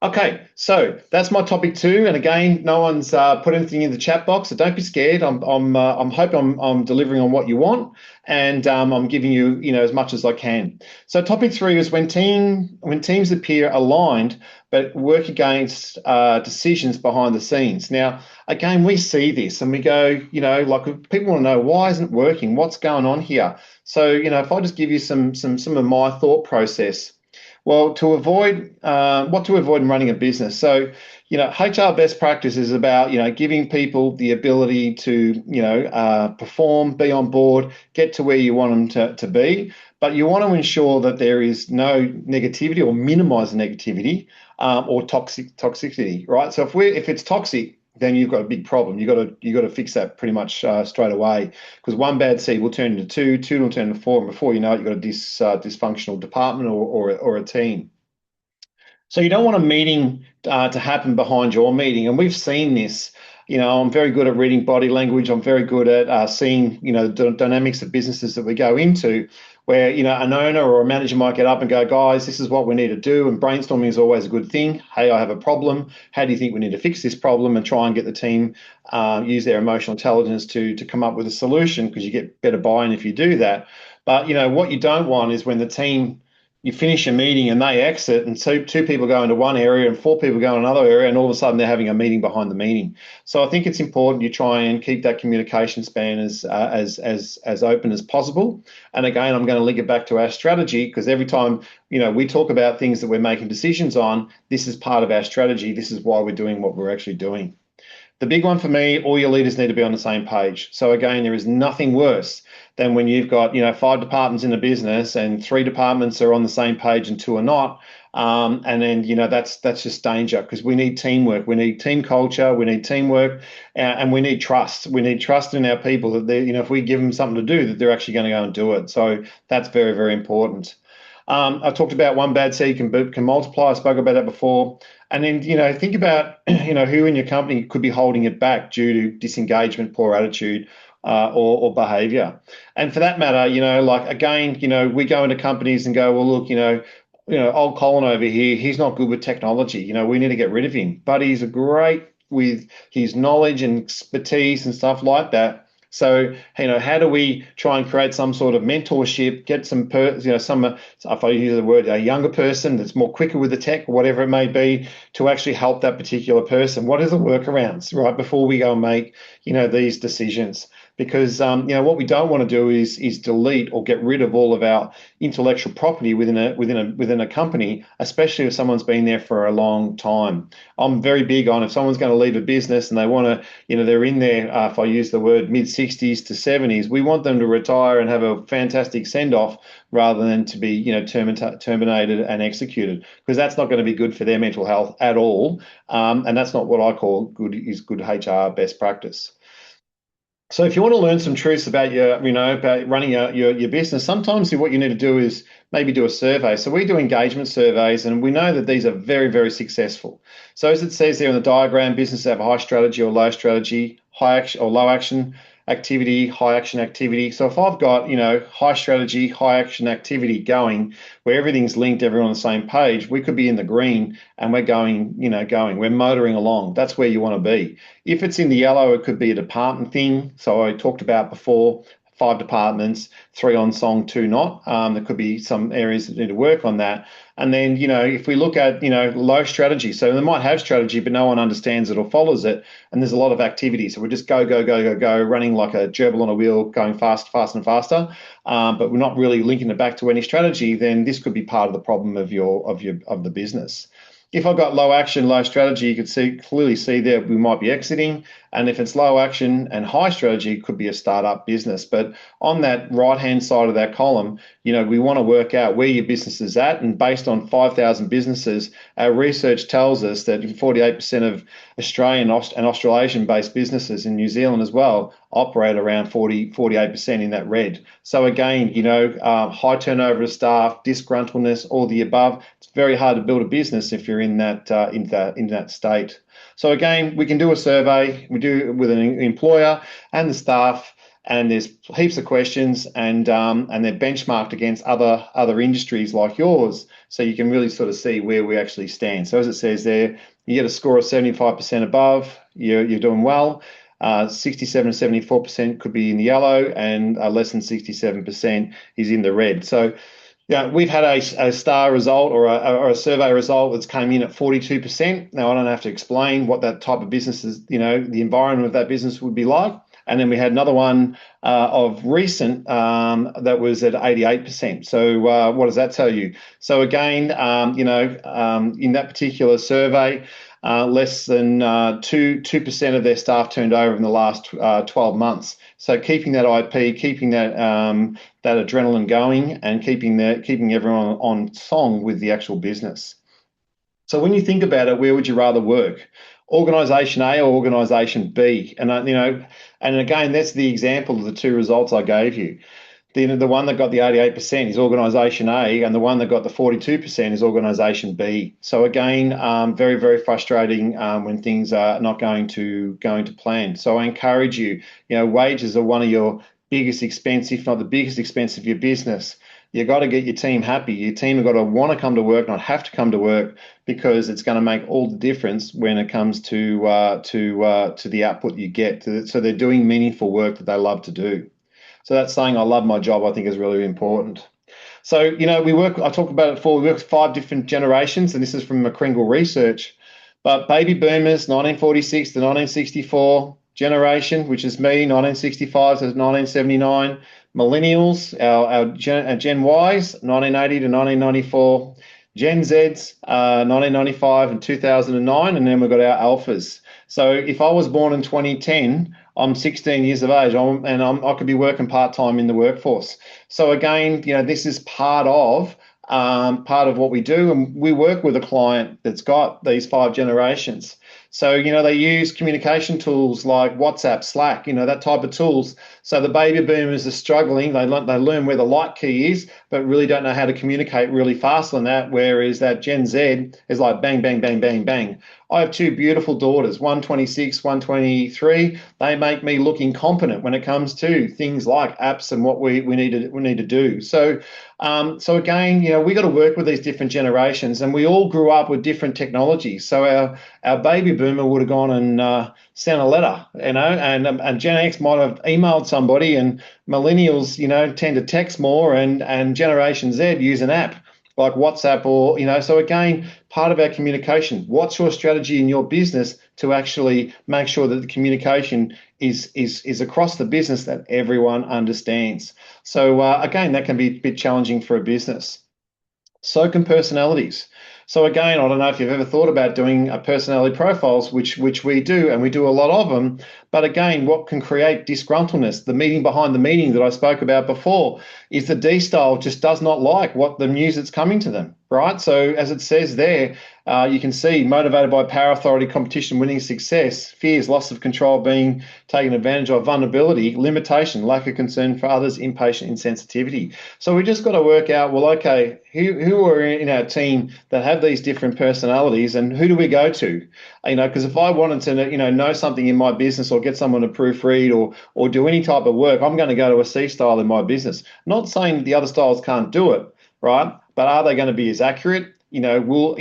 Okay, so that's my topic 2, and again, no one's put anything in the chat box, so don't be scared. I'm hoping I'm delivering on what you want, and I'm giving you as much as I can. So topic 3 is when teams appear aligned but work against decisions behind the scenes. Now, again, we see this and we go, people want to know, why isn't it working? What's going on here? So if I just give you some of my thought process. Well, what to avoid in running a business. So, HR best practice is about, giving people the ability to, perform, be on board, get to where you want them to be. But you want to ensure that there is no negativity, or minimize the negativity or toxicity, right? So if it's toxic, then you've got a big problem. You got to fix that pretty much straight away, because one bad seed will turn into two will turn into 4, and before you know it, you've got a dysfunctional department or a team. So you don't want a meeting to happen behind your meeting, and we've seen this. I'm very good at reading body language. I'm very good at seeing the dynamics of businesses that we go into, where an owner or a manager might get up and go, guys, this is what we need to do. And brainstorming is always a good thing. Hey, I have a problem. How do you think we need to fix this problem? And try and get the team use their emotional intelligence to come up with a solution, because you get better buy-in if you do that. But what you don't want is when the team, you finish a meeting and they exit, and two people go into one area and 4 people go in another area, and all of a sudden they're having a meeting behind the meeting. So I think it's important you try and keep that communication span as open as possible. And again, I'm going to link it back to our strategy, because every time we talk about things that we're making decisions on, this is part of our strategy. This is why we're doing what we're actually doing. The big one for me, all your leaders need to be on the same page. So again, there is nothing worse than when you've got, 5 departments in a business and 3 departments are on the same page and 2 are not. And then, that's just danger, because we need teamwork. We need team culture. We need teamwork, and we need trust. We need trust in our people that they, if we give them something to do, that they're actually going to go and do it. So that's very, very important. I talked about one bad seed can multiply. I spoke about that before. And then, think about, who in your company could be holding it back due to disengagement, poor attitude, or behavior. And for that matter, like, again, we go into companies and go, well, look, old Colin over here, he's not good with technology. We need to get rid of him. But he's great with his knowledge and expertise and stuff like that. So, how do we try and create some sort of mentorship, get some, if I use the word, a younger person that's more quicker with the tech, or whatever it may be, to actually help that particular person? What are the workarounds, right, before we go and make, these decisions? Because, what we don't want to do is delete or get rid of all of our intellectual property within a company, especially if someone's been there for a long time. I'm very big on, if someone's going to leave a business and they want to, they're in there, if I use the word, mid-60s to 70s, we want them to retire and have a fantastic send-off rather than to be, terminated and executed, because that's not going to be good for their mental health at all. And that's not what I call good HR best practice. So if you want to learn some truths about about running your business, sometimes what you need to do is maybe do a survey. So we do engagement surveys, and we know that these are very, very successful. So as it says there in the diagram, businesses have a high strategy or low strategy, high action or low action activity, high action activity. So if I've got, high strategy, high action activity going, where everything's linked, everyone on the same page, we could be in the green and we're we're motoring along. That's where you want to be. If it's in the yellow, it could be a department thing. So I talked about before, 5 departments, 3 on song, 2 not. There could be some areas that need to work on that. And then, if we look at, low strategy, so they might have strategy, but no one understands it or follows it. And there's a lot of activity. So we just go, running like a gerbil on a wheel, going faster and faster. But we're not really linking it back to any strategy. Then this could be part of the problem of the business. If I've got low action, low strategy, you could clearly see there we might be exiting. And if it's low action and high strategy, it could be a startup business. But on that right-hand side of that column, we want to work out where your business is at. And based on 5,000 businesses, our research tells us that 48% of Australian and Australasian-based businesses in New Zealand as well operate around 48% in that red. So again, high turnover of staff, disgruntledness, all the above. It's very hard to build a business if you're in that state. So again, we can do a survey. We do it with an employer and the staff, and there's heaps of questions, and they're benchmarked against other industries like yours, so you can really sort of see where we actually stand. So as it says there, you get a score of 75% above, you're doing well. 67 to 74% could be in the yellow, and less than 67% is in the red. So we've had a star result or a survey result that's came in at 42%. Now, I don't have to explain what that type of business is, the environment of that business would be like. And then we had another one of recent that was at 88%. So what does that tell you? So again, in that particular survey, less than 2% of their staff turned over in the last 12 months. So keeping that IP, keeping that adrenaline going, and keeping everyone on song with the actual business. So when you think about it, where would you rather work? Organisation A or Organisation B? And and again, that's the example of the 2 results I gave you. The one that got the 88% is Organisation A, and the one that got the 42% is Organisation B. So again, very, very frustrating when things are not going to plan. So I encourage you. Wages are one of your biggest expense, if not the biggest expense of your business. You've got to get your team happy. Your team have got to want to come to work, not have to come to work, because it's going to make all the difference when it comes to the output you get. So they're doing meaningful work that they love to do. So that saying, "I love my job," I think is really important. So, I talked about it before, we work with 5 different generations, and this is from McCringle research. But baby boomers, 1946 to 1964 generation, which is me, 1965 to 1979. Millennials, our Gen Ys, 1980 to 1994. Gen Zs, 1995 and 2009, and then we've got our alphas. So if I was born in 2010, I'm 16 years of age, I could be working part-time in the workforce. So again, this is part of what we do, and we work with a client that's got these 5 generations. So, they use communication tools like WhatsApp, Slack, that type of tools. So the baby boomers are struggling. They learn where the like key is, but really don't know how to communicate really fast on that. Whereas that Gen Z is like bang, bang, bang, bang, bang. I have 2 beautiful daughters, one 26, one 23. They make me look incompetent when it comes to things like apps and what we need to do. So again, we got to work with these different generations, and we all grew up with different technologies. So our baby boomer would have gone and sent a letter, and Gen X might have emailed somebody, and millennials, tend to text more, and Generation Z use an app like WhatsApp or, so again, part of our communication. What's your strategy in your business to actually make sure that the communication is across the business that everyone understands? So again, that can be a bit challenging for a business. So can personalities. So again, I don't know if you've ever thought about doing a personality profiles, which we do, and we do a lot of them. But again, what can create disgruntledness, the meeting behind the meeting that I spoke about before, is the D style just does not like what the news that's coming to them, right? So as it says there, you can see motivated by power, authority, competition, winning, success, fears, loss of control, being taken advantage of, vulnerability, limitation, lack of concern for others, impatient, insensitivity. So we just got to work out, well, okay, who are in our team that have these different personalities, and who do we go to? Because if I wanted to, know something in my business or get someone to proofread or do any type of work, I'm going to go to a C style in my business. Not saying the other styles can't do it, right? But are they going to be as accurate? Will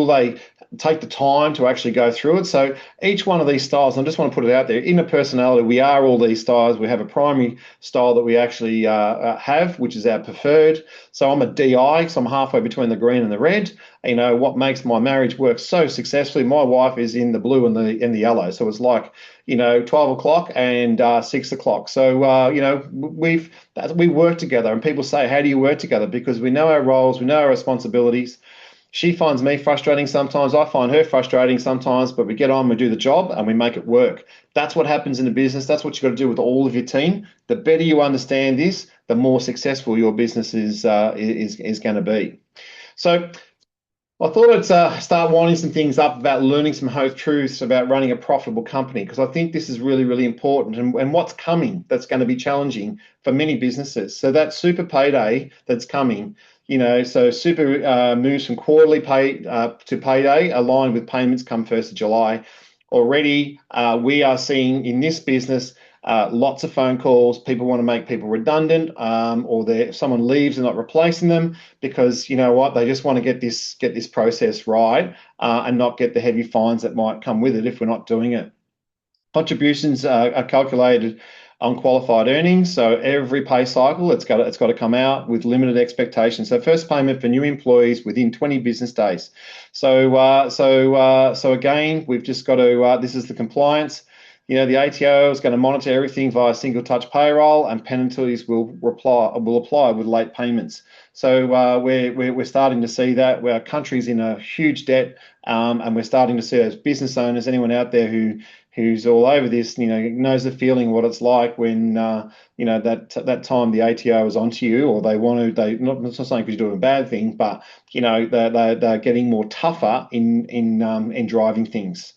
they take the time to actually go through it? So each one of these styles, I just want to put it out there, in a personality, we are all these styles. We have a primary style that we actually have, which is our preferred. So I'm a DI, so I'm halfway between the green and the red. What makes my marriage work so successfully, my wife is in the blue and the yellow. So it's like, 12 o'clock and 6 o'clock. So, we work together, and people say, how do you work together? Because we know our roles, we know our responsibilities. She finds me frustrating sometimes. I find her frustrating sometimes, but we get on, we do the job, and we make it work. That's what happens in a business. That's what you've got to do with all of your team. The better you understand this, the more successful your business is going to be. So I thought I'd start winding some things up about learning some hard truths about running a profitable company, because I think this is really, really important, and what's coming that's going to be challenging for many businesses. So that super payday that's coming, so super moves from quarterly pay to payday, aligned with payments come 1st of July. Already, we are seeing in this business lots of phone calls. People want to make people redundant, or someone leaves and not replacing them, because they just want to get this process right, and not get the heavy fines that might come with it if we're not doing it. Contributions are calculated on qualified earnings, so every pay cycle it's got to come out with limited expectations. So first payment for new employees within 20 business days. So again, we've just got to. This is the compliance. The ATO is going to monitor everything via single touch payroll, and penalties will apply with late payments. So we're starting to see that our country's in a huge debt, and we're starting to see as business owners, anyone out there who's all over this, knows the feeling what it's like when that time the ATO is onto you, or they're not saying because you're doing a bad thing, but they're getting more tougher in driving things.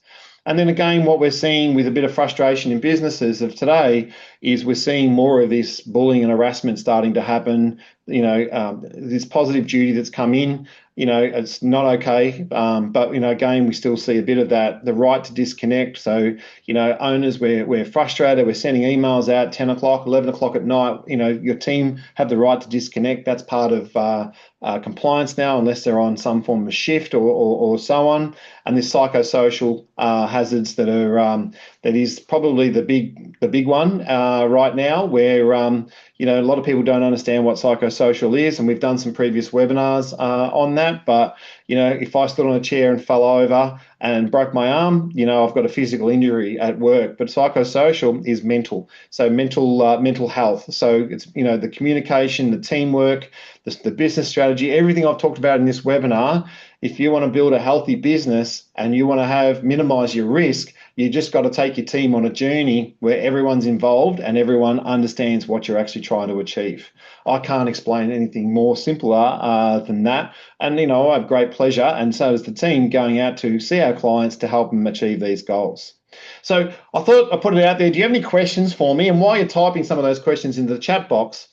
And then again, what we're seeing with a bit of frustration in businesses of today is we're seeing more of this bullying and harassment starting to happen. This positive duty that's come in, it's not okay. But again, we still see a bit of that, the right to disconnect. So, owners, we're frustrated. We're sending emails out 10 o'clock, 11 o'clock at night. Your team have the right to disconnect. That's part of compliance now, unless they're on some form of shift or so on. And this psychosocial hazards that is probably the big one right now, where a lot of people don't understand what psychosocial is, and we've done some previous webinars on that. But if I stood on a chair and fell over and broke my arm, I've got a physical injury at work. But psychosocial is mental, so mental health. So it's the communication, the teamwork, the business strategy, everything I've talked about in this webinar. If you want to build a healthy business and you want to minimize your risk, you just got to take your team on a journey where everyone's involved and everyone understands what you're actually trying to achieve. I can't explain anything more simpler than that. And, I have great pleasure, and so does the team, going out to see our clients to help them achieve these goals. So I thought I'd put it out there. Do you have any questions for me? And while you're typing some of those questions into the chat box,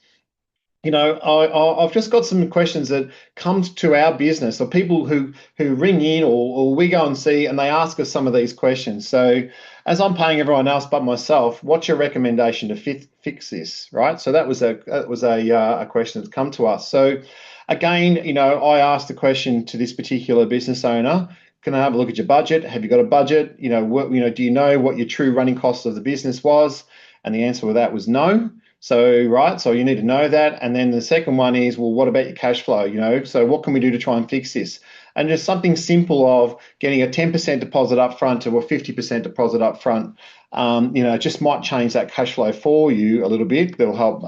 I've just got some questions that come to our business, or people who ring in, or we go and see, and they ask us some of these questions. So as I'm paying everyone else but myself, what's your recommendation to fix this, right? So that was a question that's come to us. So again, I asked the question to this particular business owner: can I have a look at your budget? Have you got a budget? Do you know what your true running cost of the business was? And the answer to that was no. So you need to know that. And then the second one is, well, what about your cash flow? So what can we do to try and fix this? And just something simple of getting a 10% deposit up front to a 50% deposit up front, just might change that cash flow for you a little bit. That'll help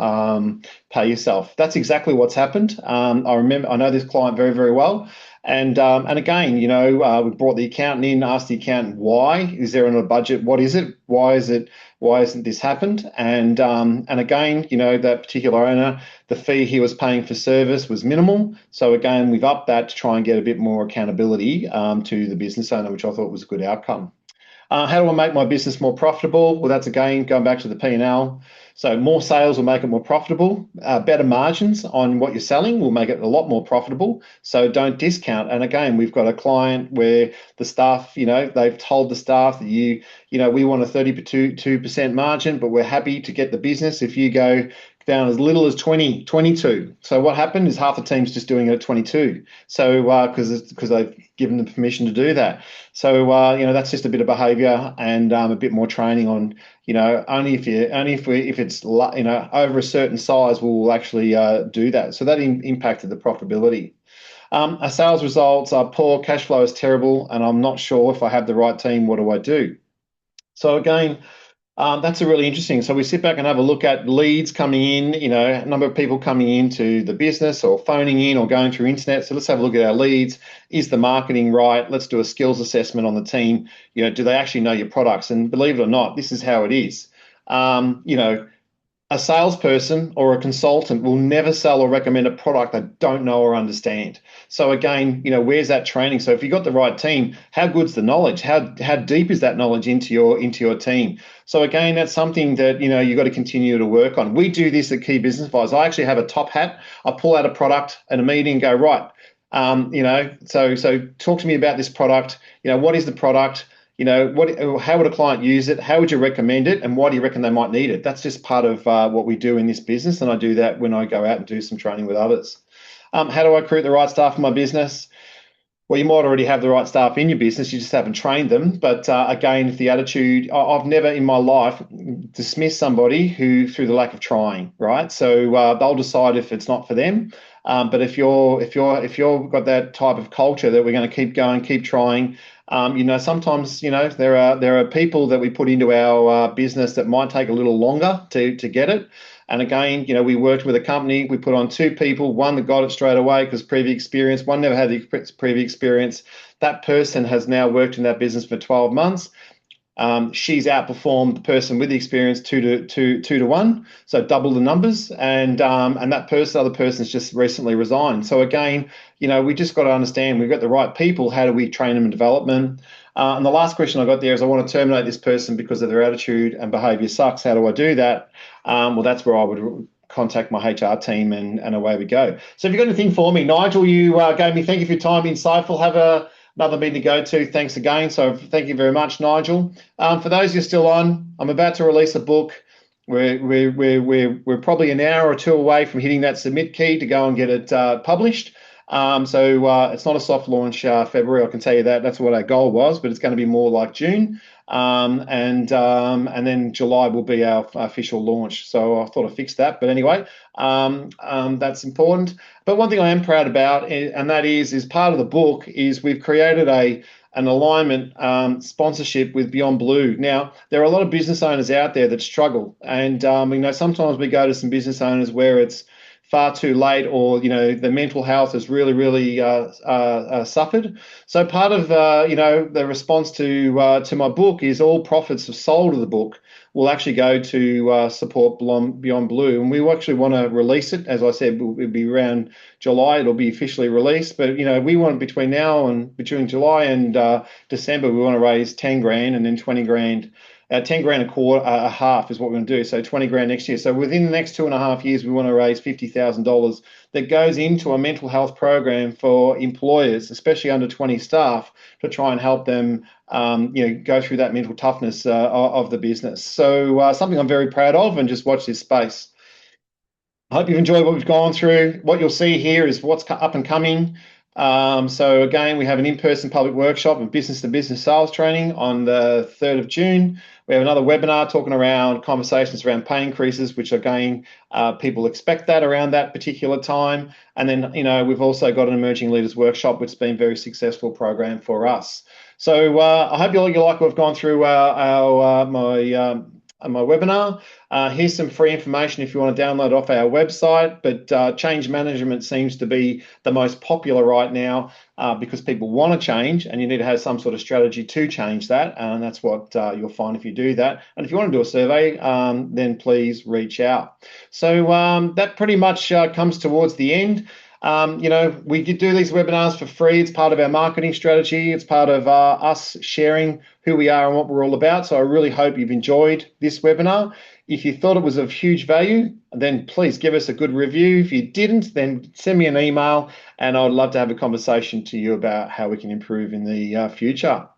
pay yourself. That's exactly what's happened. I know this client very, very well. And again, we brought the accountant in, asked the accountant, why is there on a budget? What is it? Why hasn't this happened? And again, that particular owner, the fee he was paying for service was minimal. So again, we've upped that to try and get a bit more accountability to the business owner, which I thought was a good outcome. How do I make my business more profitable? Well, that's again going back to the P&L. So more sales will make it more profitable. Better margins on what you're selling will make it a lot more profitable. So don't discount. And again, we've got a client where the staff, they've told the staff that we want a 32% margin, but we're happy to get the business if you go down as little as 22. So what happened is half the team's just doing it at 22. So because they've given them permission to do that. So that's just a bit of behaviour and a bit more training on only if it's over a certain size we'll actually do that. So that impacted the profitability. Our sales results are poor, cash flow is terrible, and I'm not sure if I have the right team. What do I do? So again, that's a really interesting. So we sit back and have a look at leads coming in, a number of people coming into the business or phoning in or going through internet. So let's have a look at our leads. Is the marketing right? Let's do a skills assessment on the team. Do they actually know your products? And believe it or not, this is how it is. A salesperson or a consultant will never sell or recommend a product they don't know or understand. So again, where's that training? So if you've got the right team, how good's the knowledge? How deep is that knowledge into your team? So again, that's something that you've got to continue to work on. We do this at Key Business Advisors. I actually have a top hat. I pull out a product at a meeting and go, right, so talk to me about this product. What is the product? How would a client use it? How would you recommend it? And why do you reckon they might need it? That's just part of what we do in this business. And I do that when I go out and do some training with others. How do I recruit the right staff in my business? Well, you might already have the right staff in your business. You just haven't trained them. But again, if the attitude, I've never in my life dismissed somebody who through the lack of trying, right? So they'll decide if it's not for them. But if you've got that type of culture that we're going to keep going, keep trying, sometimes there are people that we put into our business that might take a little longer to get it. And again, we worked with a company. We put on 2 people, one that got it straight away because previous experience, one never had the previous experience. That person has now worked in that business for 12 months. She's outperformed the person with the experience 2 to 1, so double the numbers. And that other person's just recently resigned. So again, we just got to understand we've got the right people. How do we train them and develop them? And the last question I got there is, I want to terminate this person because of their attitude and behaviour sucks. How do I do that? Well, that's where I would contact my HR team and away we go. So if you've got anything for me, Nigel, you gave me, thank you for your time, insightful. Have another meeting to go to. Thanks again. So thank you very much, Nigel. For those who are still on, I'm about to release a book. We're probably an hour or 2 away from hitting that submit key to go and get it published. So it's not a soft launch February, I can tell you that. That's what our goal was, but it's going to be more like June. and then July will be our official launch. So I thought I'd fix that. But anyway, that's important. But one thing I am proud about, and that is part of the book, is we've created an alignment sponsorship with Beyond Blue. Now, there are a lot of business owners out there that struggle, and sometimes we go to some business owners where it's far too late, or the mental health has really suffered. So part of the response to my book is all profits sold of the book will actually go to support Beyond Blue, and we actually want to release it. As I said, it'll be around July. It'll be officially released, but we want between July and December, we want to raise 10 grand and then 20 grand. 10 grand a quarter, a half is what we're going to do. So 20 grand next year. So within the next 2.5 years, we want to raise $50,000 that goes into a mental health program for employers, especially under 20 staff, to try and help them, go through that mental toughness of the business. So something I'm very proud of, and just watch this space. I hope you've enjoyed what we've gone through. What you'll see here is what's up and coming. So again, we have an in-person public workshop and business-to-business sales training on the 3rd of June. We have another webinar talking around conversations around pay increases, which again, people expect that around that particular time. And then, we've also got an emerging leaders workshop, which has been a very successful program for us. So I hope you like what we've gone through my webinar. Here's some free information if you want to download off our website, but change management seems to be the most popular right now because people want to change, and you need to have some sort of strategy to change that, and that's what you'll find if you do that. And if you want to do a survey, then please reach out. So that pretty much comes towards the end. We do these webinars for free. It's part of our marketing strategy. It's part of us sharing who we are and what we're all about. So I really hope you've enjoyed this webinar. If you thought it was of huge value, then please give us a good review. If you didn't, then send me an email, and I'd love to have a conversation to you about how we can improve in the future.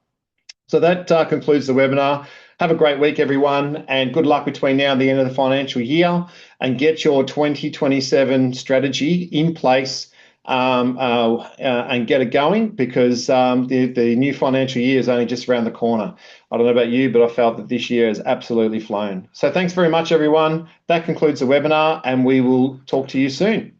So that concludes the webinar. Have a great week, everyone, and good luck between now and the end of the financial year, and get your 2027 strategy in place and get it going, because the new financial year is only just around the corner. I don't know about you, but I felt that this year has absolutely flown. So thanks very much, everyone. That concludes the webinar, and we will talk to you soon.